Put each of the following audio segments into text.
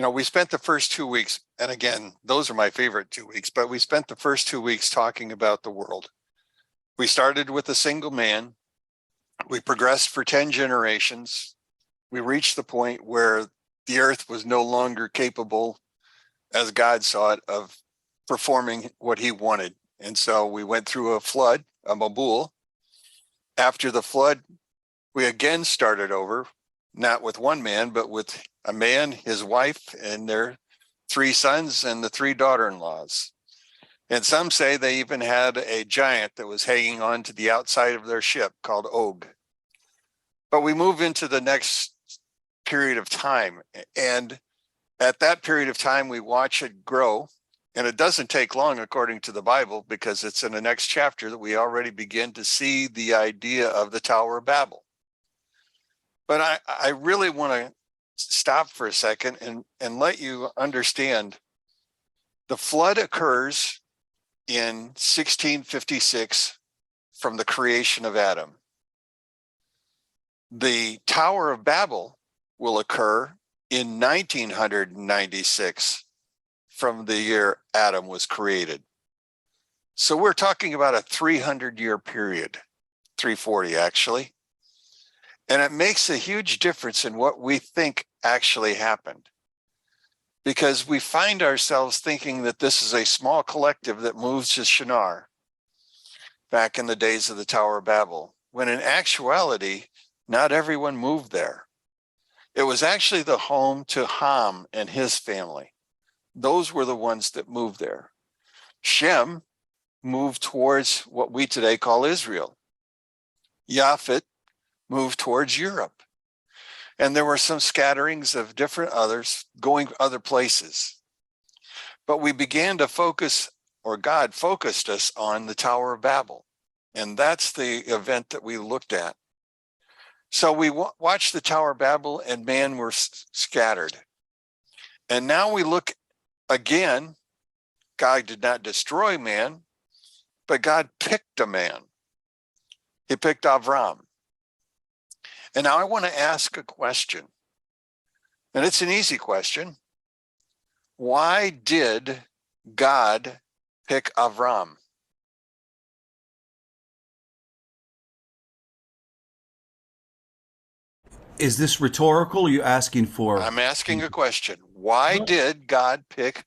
We spent the first 2 weeks, and again, those are my favorite 2 weeks, but we spent the first 2 weeks talking about the world. We started with a single man. We progressed for 10 generations. We reached the point where the earth was no longer capable, as God saw it, of performing what he wanted. And so we went through a flood, a Mabul. After the flood, we again started over, not with one man, but with a man, his wife, and their 3 sons and the 3 daughter-in-laws. And some say they even had a giant that was hanging on to the outside of their ship called Og. But we move into the next period of time. And at that period of time, we watch it grow. And it doesn't take long, according to the Bible, because it's in the next chapter that we already begin to see the idea of the Tower of Babel. But I really want to stop for a second and let you understand the flood occurs in 1656 from the creation of Adam. The Tower of Babel will occur in 1996 from the year Adam was created. So we're talking about a 300-year period, 340 actually. And it makes a huge difference in what we think actually happened, because we find ourselves thinking that this is a small collective that moves to Shinar back in the days of the Tower of Babel, when in actuality, not everyone moved there. It was actually the home to Ham and his family. Those were the ones that moved there. Shem moved towards what we today call Israel. Japhet moved towards Europe. And there were some scatterings of different others going other places. But we began to focus, or God focused us on the Tower of Babel. And that's the event that we looked at. So we watched the Tower of Babel and man were scattered. And now we look again, God did not destroy man, but God picked a man. He picked Avraham. And now I want to ask a question. And it's an easy question. Why did God pick Avraham? Is this rhetorical? Or are you asking for? I'm asking a question. Why did God pick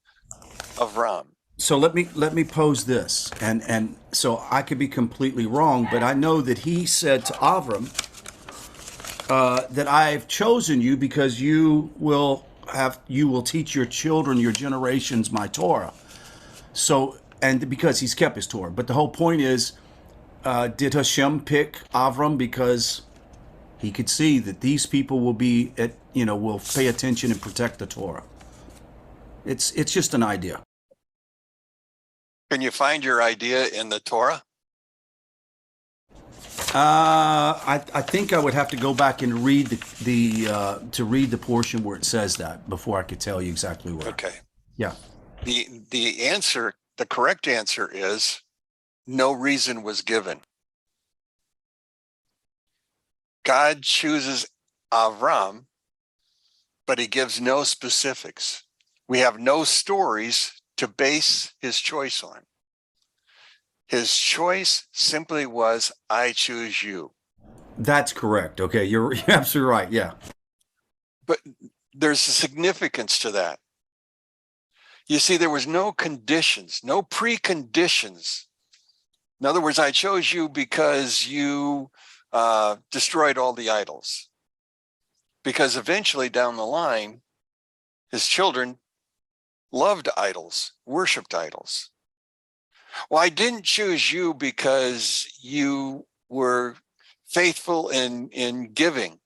Avraham? So let me pose this, and so I could be completely wrong, but I know that he said to Avram that I've chosen you because you will teach your children, your generations, my Torah. So, and because he's kept his Torah, but the whole point is, did Hashem pick Avram because he could see that these people will will pay attention and protect the Torah? It's just an idea. Can you find your idea in the Torah? I think I would have to go back and read the portion where it says that before I could tell you exactly where. Okay. Yeah. The correct answer is no reason was given. God chooses Avram, but he gives no specifics. We have no stories to base his choice on. His choice simply was, I choose you. That's correct. Okay, you're absolutely right. Yeah. But there's a significance to that. You see, there was no conditions, no preconditions. In other words, I chose you because you destroyed all the idols. Because eventually down the line, his children loved idols, worshiped idols. Well, I didn't choose you because you were faithful in giving.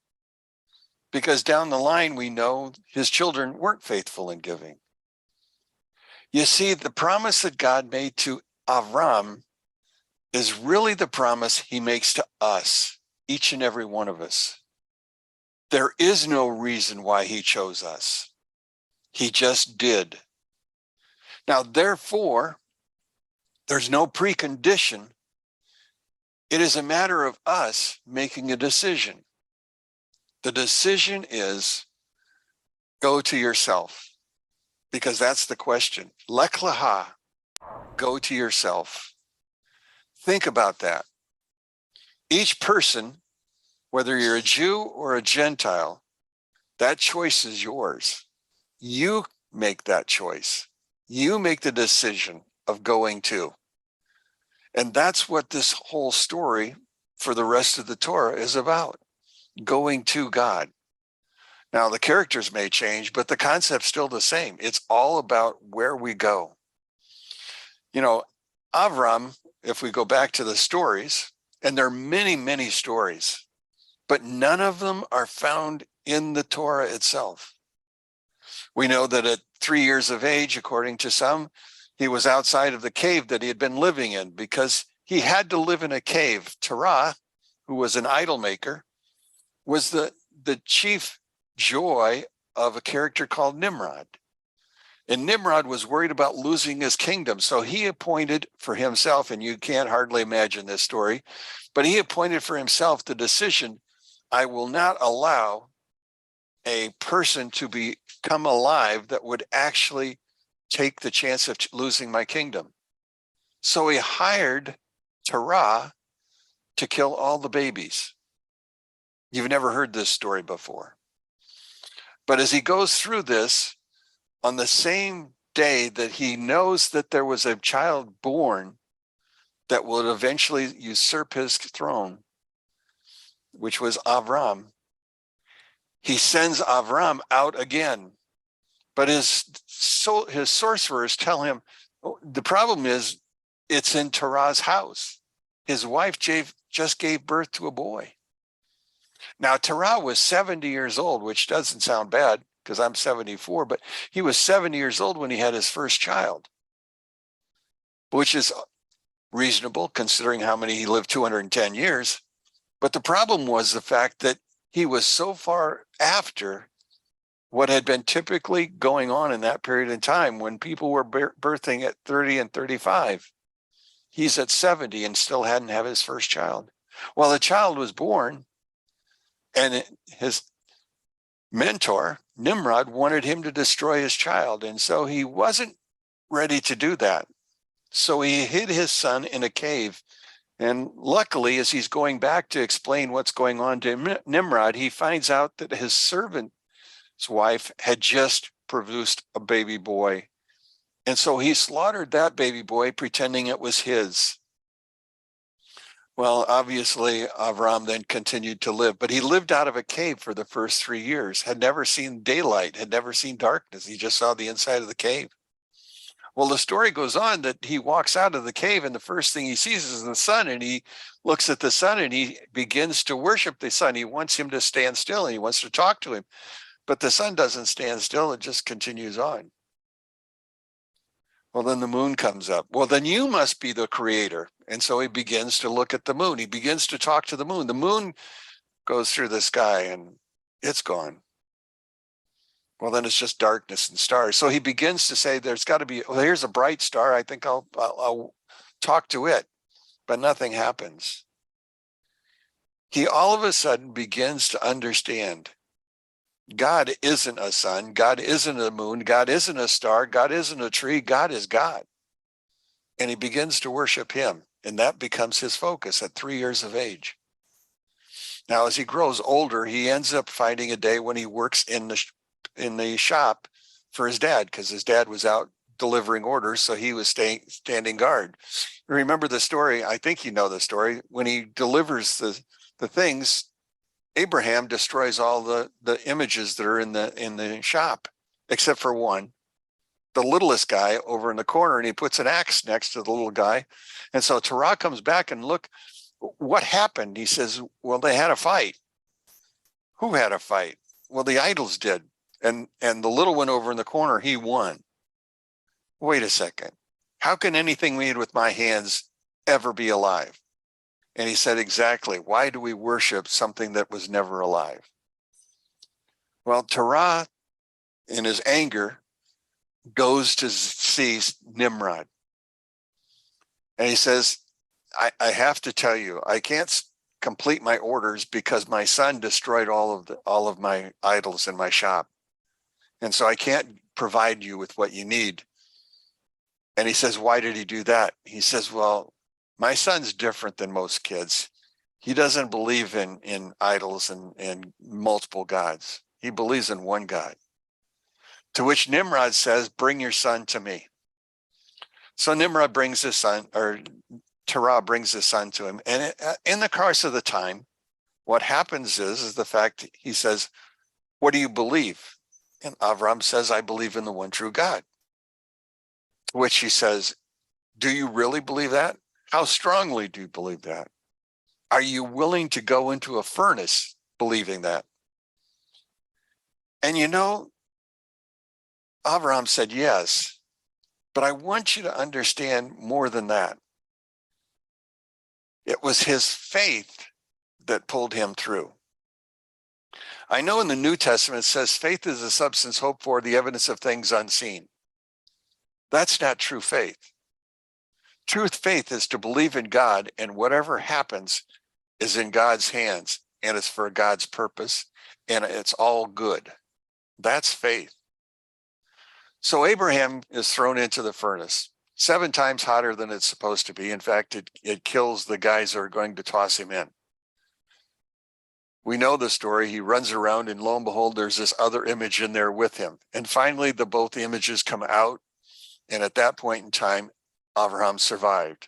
Because down the line, we know his children weren't faithful in giving. You see, the promise that God made to Avram is really the promise he makes to us, each and every one of us. There is no reason why he chose us. He just did. Now, therefore, there's no precondition. It is a matter of us making a decision. The decision is go to yourself. because that's the question. Lech lecha, go to yourself. Think about that. Each person, whether you're a Jew or a Gentile, that choice is yours. You make that choice. You make the decision of going to. And that's what this whole story for the rest of the Torah is about, going to God. Now, the characters may change, but the concept's still the same. It's all about where we go. You know, Avraham, if we go back to the stories, and there are many, many stories, but none of them are found in the Torah itself. We know that at 3 years of age, according to some, he was outside of the cave that he had been living in because he had to live in a cave. Terah, who was an idol maker, was the chief joy of a character called Nimrod. And Nimrod was worried about losing his kingdom. So he appointed for himself, and you can't hardly imagine this story, but he appointed for himself the decision, I will not allow a person to become alive that would actually take the chance of losing my kingdom. So he hired Terah to kill all the babies. You've never heard this story before. But as he goes through this, on the same day that he knows that there was a child born that would eventually usurp his throne, which was Avraham, he sends Avraham out again. But his sorcerers tell him, oh, the problem is it's in Terah's house. His wife just gave birth to a boy. Now, Terah was 70 years old, which doesn't sound bad because I'm 74, but he was 70 years old when he had his first child, which is reasonable considering how many he lived, 210 years. But the problem was the fact that he was so far after what had been typically going on in that period of time when people were birthing at 30 and 35. He's at 70 and still hadn't had his first child. Well, the child was born, and his mentor, Nimrod, wanted him to destroy his child. And so he wasn't ready to do that. So he hid his son in a cave. And luckily, as he's going back to explain what's going on to Nimrod, he finds out that his servant's wife had just produced a baby boy. And so he slaughtered that baby boy, pretending it was his. Well, obviously, Avraham then continued to live, but he lived out of a cave for the first 3 years, had never seen daylight, had never seen darkness. He just saw the inside of the cave. Well, the story goes on that he walks out of the cave, and the first thing he sees is the sun, and he looks at the sun, and he begins to worship the sun. He wants him to stand still, and he wants to talk to him. But the sun doesn't stand still, it just continues on. Well, then the moon comes up. Well, then you must be the creator. And so he begins to look at the moon. He begins to talk to the moon. The moon goes through the sky and it's gone. Well, then it's just darkness and stars. So he begins to say, there's got to be, well, here's a bright star. I think I'll talk to it, but nothing happens. He all of a sudden begins to understand God isn't a sun, God isn't a moon, God isn't a star, God isn't a tree, God is God. And he begins to worship him, and that becomes his focus at 3 years of age. Now, as he grows older, he ends up finding a day when he works in the shop for his dad, because his dad was out delivering orders, so he was standing guard. Remember the story, I think you know the story, when he delivers the things, Abraham destroys all the images that are in the shop, except for one, the littlest guy over in the corner, and he puts an axe next to the little guy. And so Terah comes back and look, what happened? He says, well, they had a fight. Who had a fight? Well, the idols did. And the little one over in the corner, he won. Wait a second. How can anything made with my hands ever be alive? And he said, exactly. Why do we worship something that was never alive? Well, Terah, in his anger, goes to see Nimrod. And he says, I have to tell you, I can't complete my orders because my son destroyed all of my idols in my shop. And so I can't provide you with what you need. And he says, why did he do that? He says, well, my son's different than most kids. He doesn't believe in idols and multiple gods. He believes in one God. To which Nimrod says, bring your son to me. So Nimrod brings his son, or Terah brings his son to him. And in the course of the time, what happens is the fact he says, what do you believe? And Avraham says, I believe in the one true God. To which he says, do you really believe that? How strongly do you believe that? Are you willing to go into a furnace believing that? And you know, Avraham said yes, but I want you to understand more than that. It was his faith that pulled him through. I know in the New Testament it says faith is the substance hoped for, the evidence of things unseen. That's not true faith. True faith is to believe in God, and whatever happens is in God's hands, and it's for God's purpose, and it's all good. That's faith. So Abraham is thrown into the furnace, 7 times hotter than it's supposed to be. In fact, it kills the guys that are going to toss him in. We know the story. He runs around, and lo and behold, there's this other image in there with him. And finally, both images come out. And at that point in time, Avraham survived.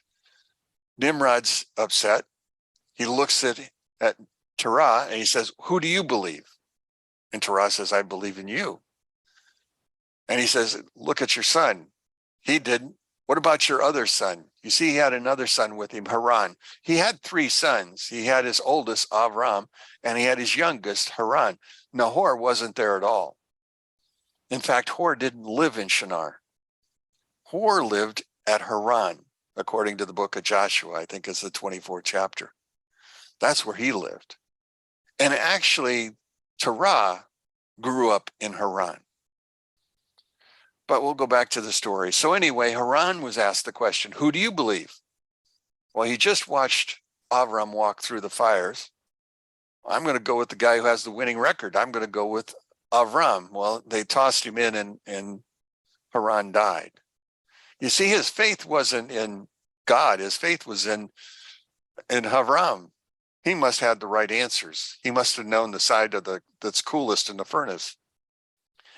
Nimrod's upset. He looks at Terah and he says, who do you believe? And Terah says, I believe in you. And he says, look at your son. He didn't. What about your other son? You see, he had another son with him, Haran. He had 3 sons. He had his oldest, Avraham, and he had his youngest, Haran. Nahor wasn't there at all. In fact, Hor didn't live in Shinar. Hor lived at Haran, according to the book of Joshua. I think it's the 24th chapter. That's where he lived. And actually, Terah grew up in Haran. But we'll go back to the story. So anyway, Haran was asked the question, who do you believe? Well, he just watched Avram walk through the fires. I'm going to go with the guy who has the winning record. I'm going to go with Avram. Well, they tossed him in and Haran died. You see, his faith wasn't in God. His faith was in Avram. He must have had the right answers. He must have known the side of that's coolest in the furnace.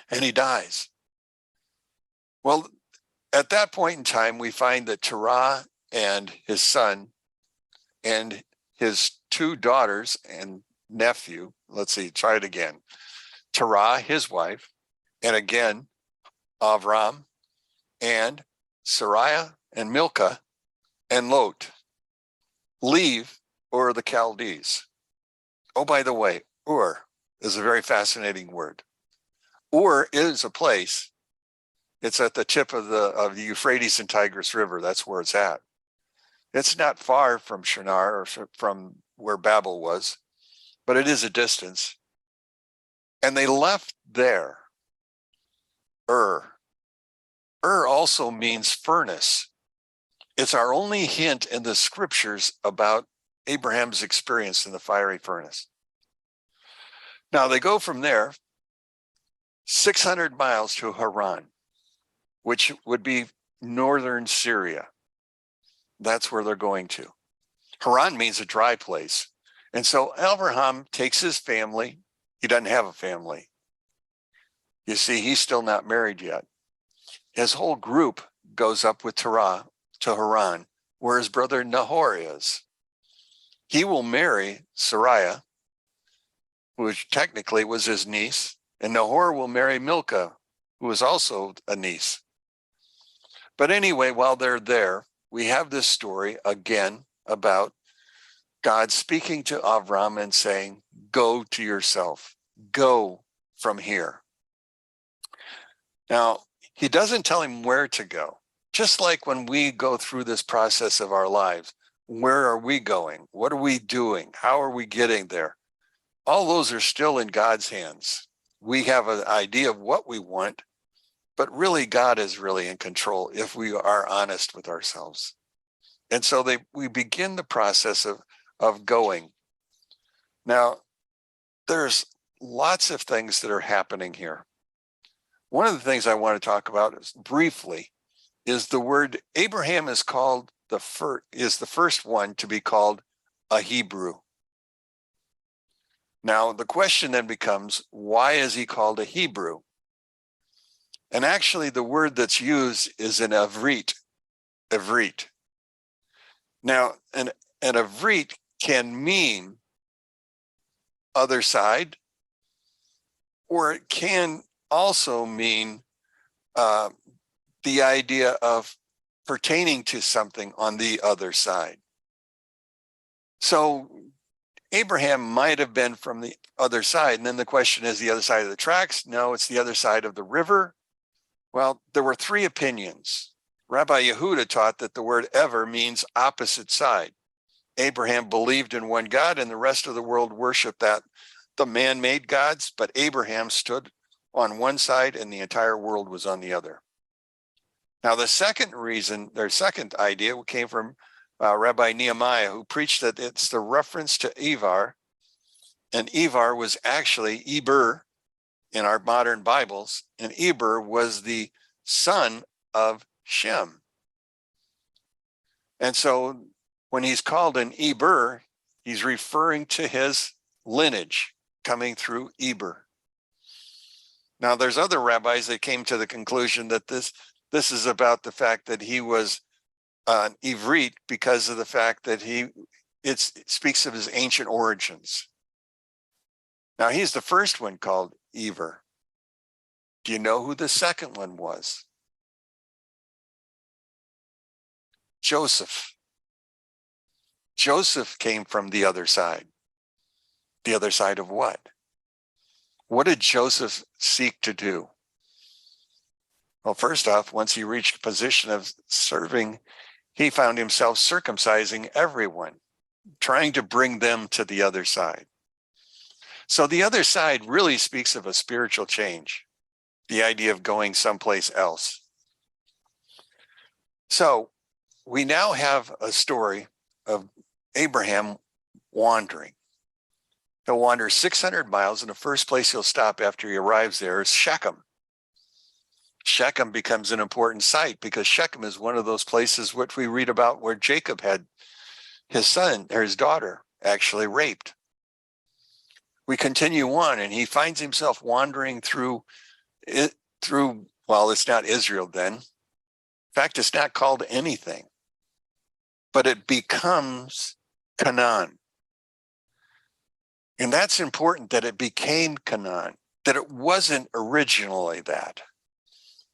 And he dies. Well, at that point in time, we find that Terah and his son and his 2 daughters and nephew, let's see, try it again. Terah, his wife, and again, Avram, and Sariah and Milcah and Lot leave Ur of the Chaldees. Oh, by the way, Ur is a very fascinating word. Ur is a place. It's at the tip of the Euphrates and Tigris River. That's where it's at. It's not far from Shinar or from where Babel was, but it is a distance. And they left there. Ur. Ur also means furnace. It's our only hint in the scriptures about Abraham's experience in the fiery furnace. Now they go from there 600 miles to Haran, which would be northern Syria. That's where they're going to. Haran means a dry place. And so Avraham takes his family. He doesn't have a family. You see, he's still not married yet. His whole group goes up with Terah to Haran, where his brother Nahor is. He will marry Sariah, which technically was his niece, and Nahor will marry Milcah, who was also a niece. But anyway, while they're there, we have this story again about God speaking to Avram and saying, go to yourself, go from here. Now, he doesn't tell him where to go. Just like when we go through this process of our lives, where are we going? What are we doing? How are we getting there? All those are still in God's hands. We have an idea of what we want, but really God is really in control if we are honest with ourselves. And so we begin the process of going. Now, there's lots of things that are happening here. One of the things I want to talk about is briefly is the word Abraham is called the first one to be called a Hebrew. Now, the question then becomes, why is he called a Hebrew? And actually, the word that's used is an Ivrit. Now, an Ivrit can mean other side, or it can also mean the idea of pertaining to something on the other side. So Abraham might have been from the other side. And then the question is, the other side of the tracks? No, it's the other side of the river. Well, there were three opinions. Rabbi Yehuda taught that the word ever means opposite side. Abraham believed in one God, and the rest of the world worshiped the man-made gods, but Abraham stood on one side and the entire world was on the other. Now, the second reason, their second idea came from Rabbi Nehemiah, who preached that it's the reference to Ivar, and Ivar was actually Eber in our modern Bibles, and Eber was the son of Shem. And so when he's called an Eber, he's referring to his lineage coming through Eber. Now, there's other rabbis that came to the conclusion that this is about the fact that he was an Ivrit because of the fact that it speaks of his ancient origins. Now, he's the first one called Eber. Do you know who the second one was? Joseph. Joseph came from the other side. The other side of what? What did Joseph seek to do? Well, first off, once he reached a position of serving, he found himself circumcising everyone, trying to bring them to the other side. So the other side really speaks of a spiritual change, the idea of going someplace else. So we now have a story of Abraham wandering. He'll wander 600 miles, and the first place he'll stop after he arrives there is Shechem. Shechem becomes an important site because Shechem is one of those places which we read about where Jacob had his son or his daughter actually raped. We continue on, and he finds himself wandering through, well, it's not Israel then. In fact, it's not called anything, but it becomes Canaan. And that's important, that it became Canaan, that it wasn't originally that.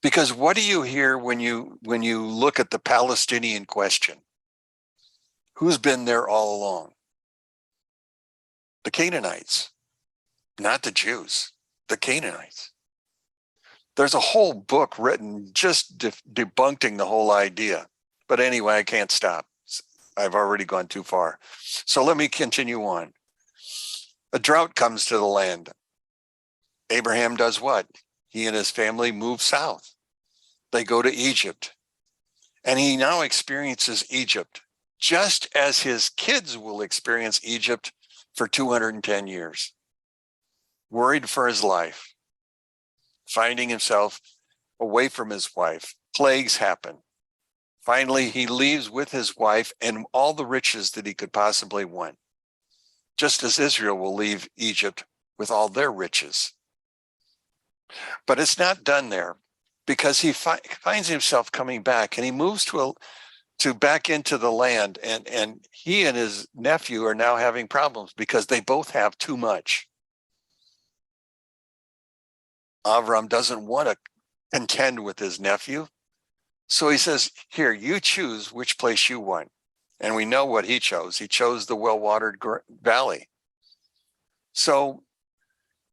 Because what do you hear when you look at the Palestinian question? Who's been there all along? The Canaanites, not the Jews, the Canaanites. There's a whole book written just debunking the whole idea. But anyway, I can't stop. I've already gone too far. So let me continue on. A drought comes to the land. Abraham does what? He and his family move south. They go to Egypt. And he now experiences Egypt just as his kids will experience Egypt for 210 years. Worried for his life, finding himself away from his wife. Plagues happen. Finally, he leaves with his wife and all the riches that he could possibly want, just as Israel will leave Egypt with all their riches. But it's not done there, because he finds himself coming back, and he moves to back into the land, and he and his nephew are now having problems because they both have too much. Avraham doesn't want to contend with his nephew, so he says, here, you choose which place you want. And we know what he chose. He chose the well-watered valley. So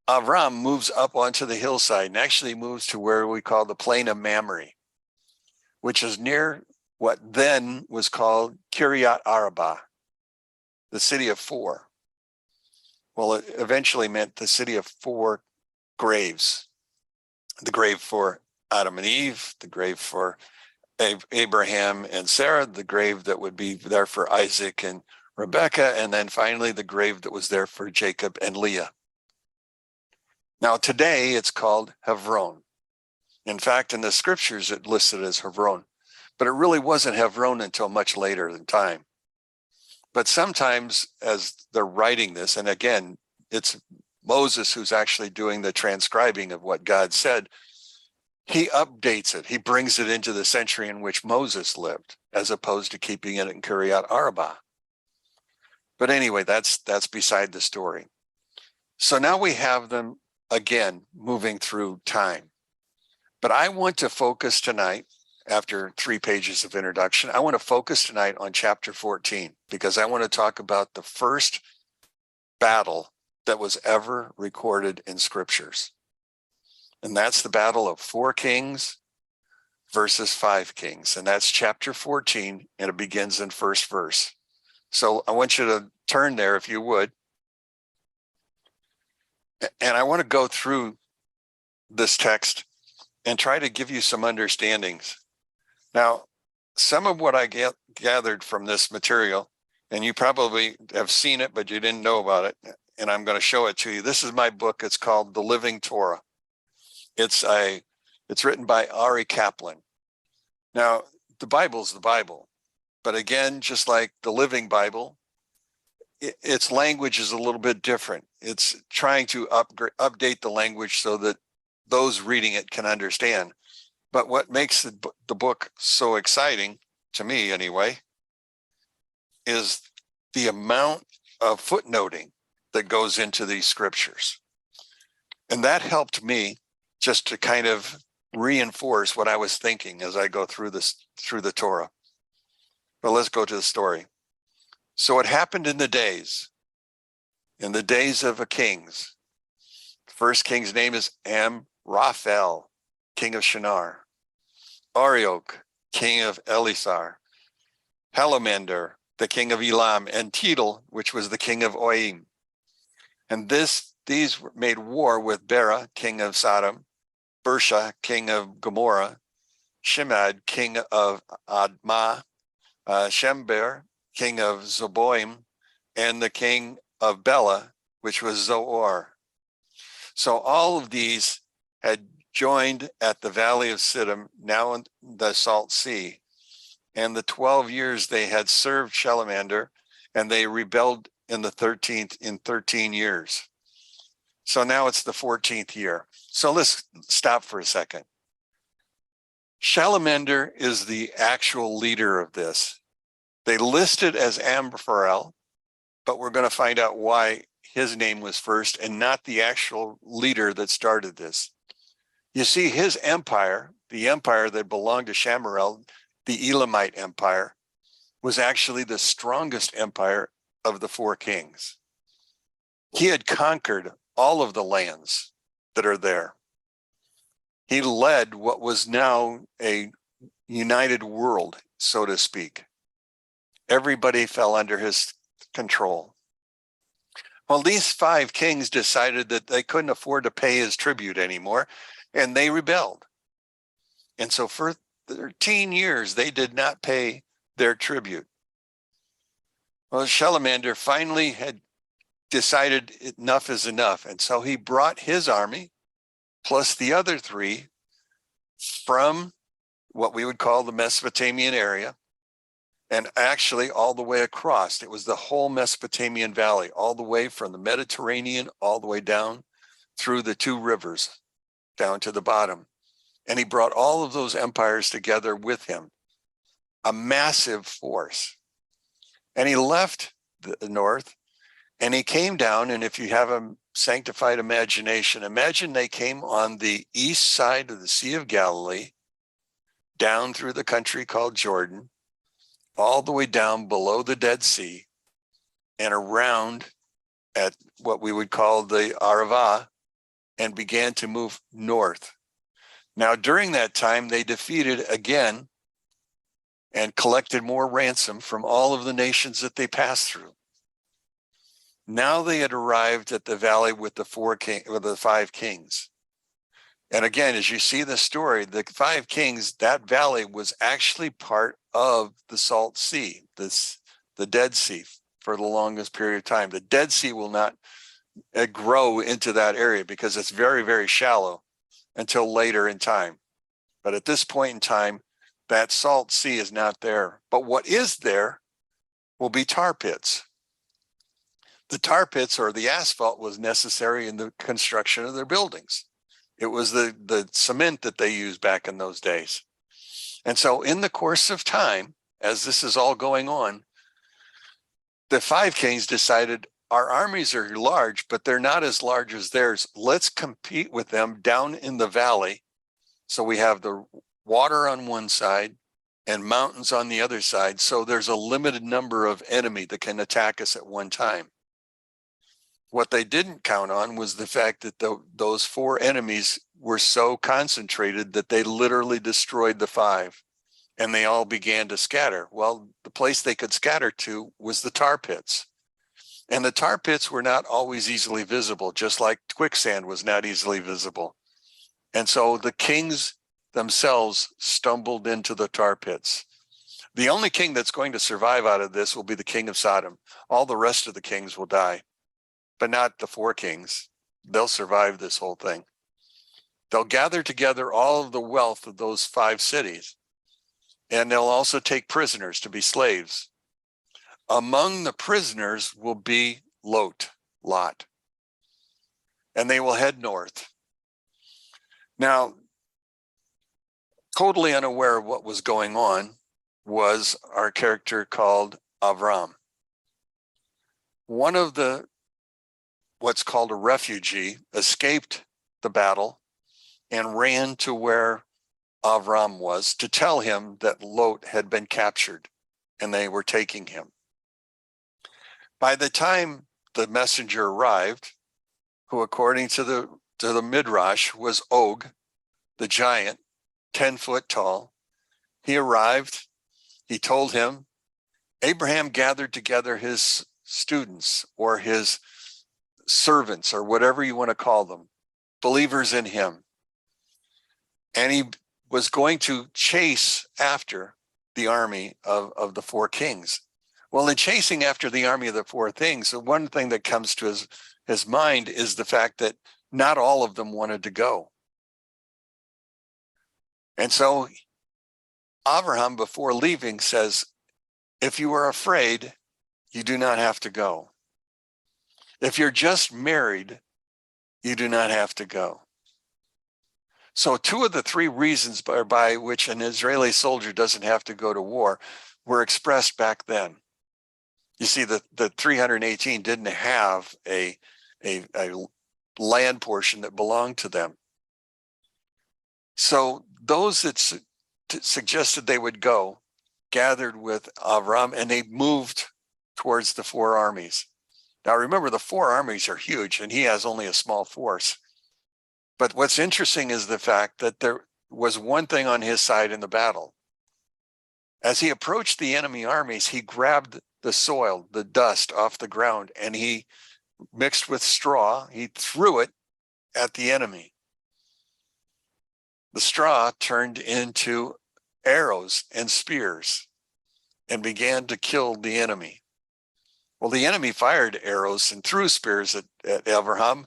Avraham moves up onto the hillside and actually moves to where we call the plain of Mamre, which is near what then was called Kiryat Arba, the city of four. Well, it eventually meant the city of four graves. The grave for Adam and Eve, the grave for Abraham and Sarah, the grave that would be there for Isaac and Rebekah, and then finally the grave that was there for Jacob and Leah. Now today it's called Hebron. In fact, in the scriptures, it listed as Hebron, but it really wasn't Hebron until much later in time. But sometimes as they're writing this, and again, it's Moses who's actually doing the transcribing of what God said, he updates it. He brings it into the century in which Moses lived, as opposed to keeping it in Kiryat Arba. But anyway, that's beside the story. So now we have them again moving through time. But I want to focus tonight, after 3 pages of introduction, I want to focus tonight on chapter 14, because I want to talk about the first battle that was ever recorded in scriptures. And that's the battle of 4 kings versus 5 kings. And that's chapter 14, and it begins in first verse. So I want you to turn there if you would. And I want to go through this text and try to give you some understandings. Now, some of what I gathered from this material, and you probably have seen it, but you didn't know about it, and I'm going to show it to you. This is my book. It's called The Living Torah. It's written by Ari Kaplan. Now, the Bible's the Bible, but again, just like the Living Bible, its language is a little bit different. It's trying to update the language so that those reading it can understand. But what makes the book so exciting, to me anyway, is the amount of footnoting that goes into these scriptures. And that helped me just to kind of reinforce what I was thinking as I go through the Torah. But let's go to the story. So it happened in the days of the kings. The first king's name is Amraphel, king of Shinar. Arioch, king of Elisar. Halamander, the king of Elam, and Tidal, which was the king of Oim. And these made war with Bera, king of Sodom, Bersha, king of Gomorrah, Shemad, king of Admah, Shember, king of Zeboim, and the king of Bela, which was Zoar. So all of these had joined at the valley of Siddim, now in the Salt Sea. And the 12 years they had served Shalmander, and they rebelled in the 13 years. So now it's the 14th year. So let's stop for a second. Shalmander is the actual leader of this. They list it as Amraphel, but we're going to find out why his name was first and not the actual leader that started this. You see, his empire, the empire that belonged to Shamarel, the Elamite empire, was actually the strongest empire of the 4 kings. He had conquered all of the lands that are there. He led what was now a united world, so to speak. Everybody fell under his control. Well, these 5 kings decided that they couldn't afford to pay his tribute anymore, and they rebelled. And so for 13 years, they did not pay their tribute. Well, Shalmander finally had decided enough is enough. And so he brought his army, plus the other 3, from what we would call the Mesopotamian area, and actually all the way across. It was the whole Mesopotamian valley, all the way from the Mediterranean, all the way down through the 2 rivers, down to the bottom. And he brought all of those empires together with him, a massive force. And he left the north, and he came down, and if you have a sanctified imagination, imagine they came on the east side of the Sea of Galilee, down through the country called Jordan, all the way down below the Dead Sea, and around at what we would call the Arava, and began to move north. Now, during that time, they defeated again and collected more ransom from all of the nations that they passed through. Now they had arrived at the valley with the 5 kings. And again, as you see the story, the 5 kings, that valley was actually part of the Salt Sea, the Dead Sea, for the longest period of time. The Dead Sea will not grow into that area because it's very, very shallow until later in time. But at this point in time, that salt sea is not there. But what is there will be tar pits. The tar pits, or the asphalt, was necessary in the construction of their buildings. It was the cement that they used back in those days. And so in the course of time, as this is all going on, the five kings decided, our armies are large, but they're not as large as theirs. Let's compete with them down in the valley. So we have the water on one side and mountains on the other side. So there's a limited number of enemy that can attack us at one time. What they didn't count on was the fact that those four enemies were so concentrated that they literally destroyed the five, and they all began to scatter. Well, the place they could scatter to was the tar pits. And the tar pits were not always easily visible, just like quicksand was not easily visible. And so the kings themselves stumbled into the tar pits. The only king that's going to survive out of this will be the king of Sodom. All the rest of the kings will die, but not the four kings. They'll survive this whole thing. They'll gather together all of the wealth of those five cities, and they'll also take prisoners to be slaves. Among the prisoners will be Lot, and they will head north. Now, totally unaware of what was going on was our character called Avraham. One of the what's called a refugee escaped the battle and ran to where Avraham was to tell him that Lot had been captured and they were taking him. By the time the messenger arrived, who according to the Midrash was Og, the giant, 10 foot tall, he arrived, he told him, Abraham gathered together his students or his servants or whatever you want to call them, believers in him. And he was going to chase after the army of the four kings. Well, in chasing after the army of the four things, the one thing that comes to his mind is the fact that not all of them wanted to go. And so Avraham, before leaving, says, if you are afraid, you do not have to go. If you're just married, you do not have to go. So two of the three reasons by which an Israeli soldier doesn't have to go to war were expressed back then. You see, the 318 didn't have a land portion that belonged to them. So those that suggested they would go gathered with Avraham, and they moved towards the four armies. Now remember, the four armies are huge, and he has only a small force. But what's interesting is the fact that there was one thing on his side in the battle. As he approached the enemy armies, he grabbed the soil, the dust off the ground, and he mixed with straw, he threw it at the enemy. The straw turned into arrows and spears and began to kill the enemy. Well, the enemy fired arrows and threw spears at Avraham,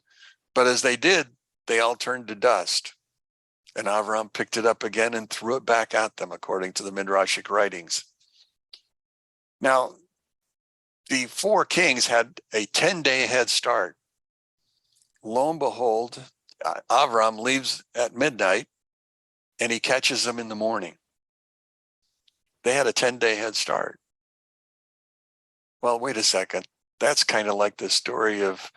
but as they did, they all turned to dust. And Avraham picked it up again and threw it back at them, according to the Midrashic writings. Now, the four kings had a 10-day head start. Lo and behold, Avraham leaves at midnight, and he catches them in the morning. They had a 10-day head start. Well, wait a second. That's kind of like the story of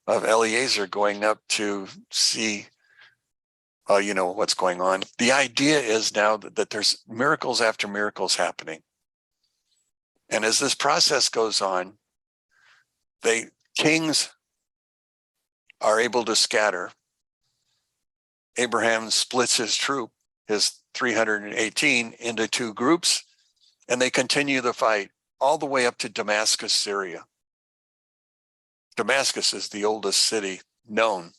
Eliezer going up to see, what's going on. The idea is now that there's miracles after miracles happening. And as this process goes on, the kings are able to scatter. Abraham splits his troop, his 318, into two groups, and they continue the fight all the way up to Damascus, Syria. Damascus is the oldest city known.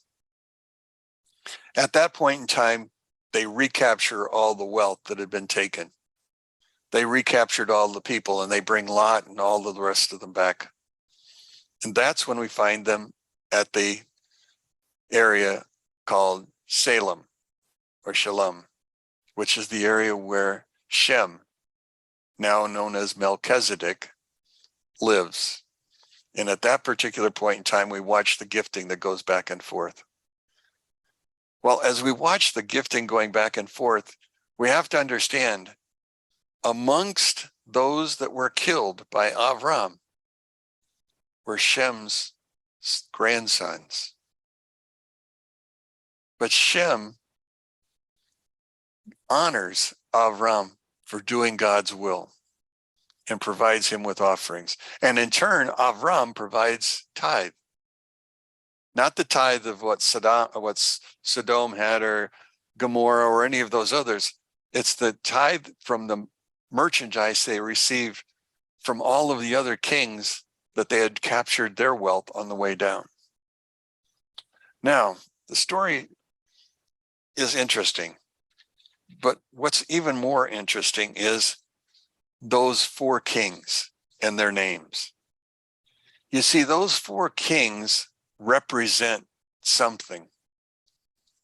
At that point in time, they recapture all the wealth that had been taken. They recaptured all the people, and they bring Lot and all of the rest of them back. And that's when we find them at the area called Salem or Shalom. which is the area where Shem, now known as Melchizedek, lives. And at that particular point in time, we watch the gifting that goes back and forth. Well, as we watch the gifting going back and forth, we have to understand, amongst those that were killed by Avraham were Shem's grandsons. But Shem honors Avraham for doing God's will and provides him with offerings. And in turn, Avraham provides tithe. Not the tithe of what Sodom had or Gomorrah or any of those others. It's the tithe from the merchandise they received from all of the other kings that they had captured their wealth on the way down. Now, the story is interesting, but what's even more interesting is those four kings and their names. You see, those four kings represent something.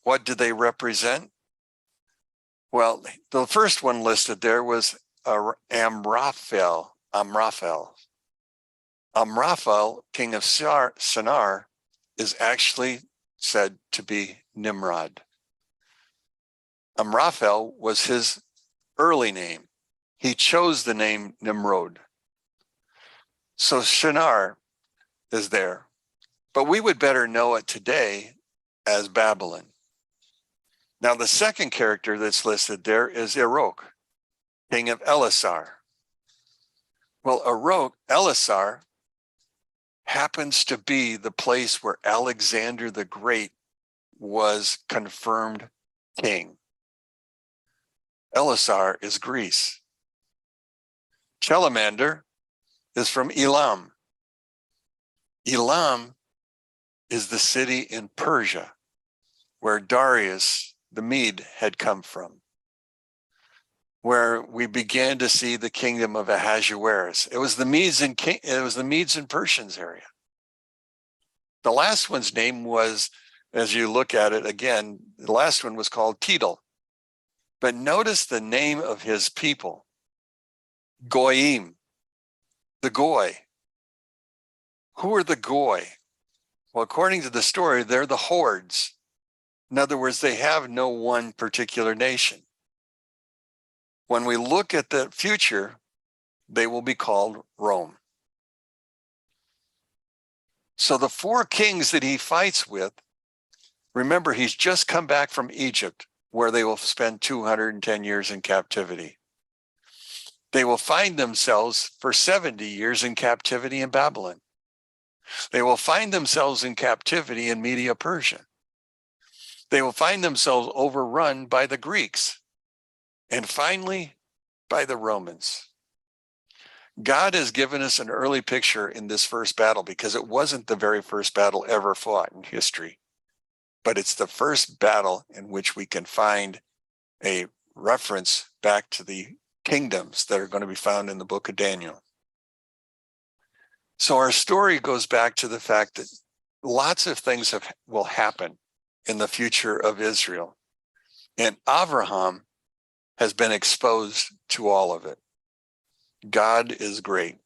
What do they represent? Well, the first one listed there was Amraphel. Amraphel, king of Shinar, is actually said to be Nimrod. Amraphel was his early name. He chose the name Nimrod. So Shinar is there, but we would better know it today as Babylon. Now, the second character that's listed there is Erech, king of Elasar. Well, Elasar happens to be the place where Alexander the Great was confirmed king. Elasar is Greece. Chelamander is from Elam. Elam is the city in Persia where Darius the Mede had come from, where we began to see the kingdom of Ahasuerus. It was the Medes and Persians area. The last one's name was, as you look at it again, the last one was called Tidal. But notice the name of his people, Goyim, the Goy. Who are the Goy? Well, according to the story, they're the hordes. In other words, they have no one particular nation. When we look at the future, they will be called Rome. So the four kings that he fights with, remember, he's just come back from Egypt, where they will spend 210 years in captivity. They will find themselves for 70 years in captivity in Babylon. They will find themselves in captivity in Media Persia. They will find themselves overrun by the Greeks, and finally by the Romans. God has given us an early picture in this first battle because it wasn't the very first battle ever fought in history, but it's the first battle in which we can find a reference back to the kingdoms that are going to be found in the book of Daniel. So our story goes back to the fact that lots of things will happen in the future of Israel. And Avraham has been exposed to all of it. God is great.